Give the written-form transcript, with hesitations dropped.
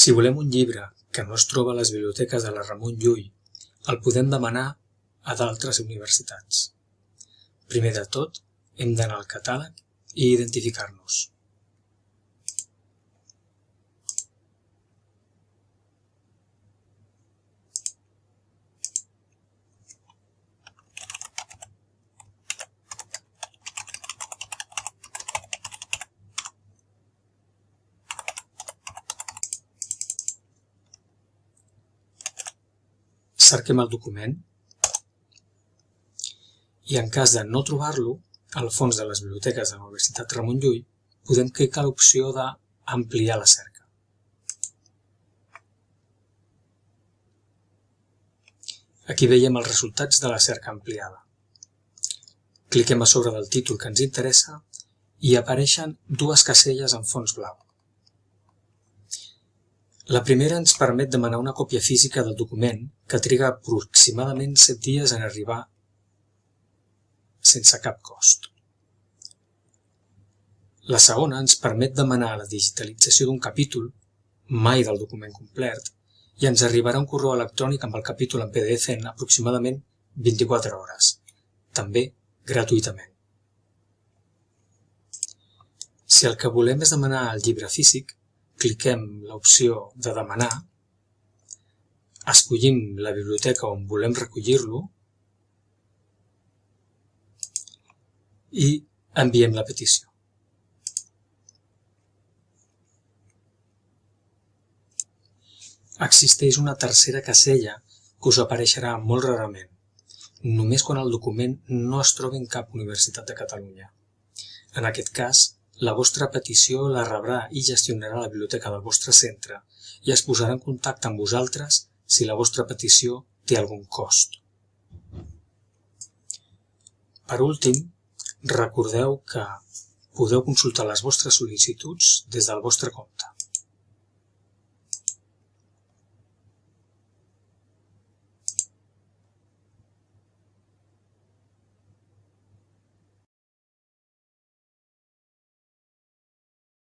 Si volem un llibre que no es troba a les biblioteques de la Ramon Llull, el podem demanar a d'altres universitats. Primer de tot, hem d'anar al catàleg i identificar-nos. Cerquem el document i en cas de no trobar-lo, al fons de les biblioteques de la Universitat Ramon Llull, podem clicar l'opció d'ampliar la cerca. Aquí veiem els resultats de la cerca ampliada. Cliquem a sobre del títol que ens interessa i apareixen dues caselles en fons blau. La primera ens permet demanar una còpia física del document que triga aproximadament 7 dies en arribar sense cap cost. La segona ens permet demanar la digitalització d'un capítol, mai del document complet, i ens arribarà un correu electrònic amb el capítol en PDF en aproximadament 24 hores, també gratuïtament. Si el que volem és demanar el llibre físic, cliquem l'opció de demanar, escollim la biblioteca on volem recollir-lo i enviem la petició. Existeix una tercera casella que us apareixerà molt rarament, només quan el document no es trobi en cap universitat de Catalunya. En aquest cas, la vostra petició la rebrà i gestionarà la biblioteca del vostre centre i es posarà en contacte amb vosaltres si la vostra petició té algun cost. Per últim, recordeu que podeu consultar les vostres sol·licituds des del vostre compte.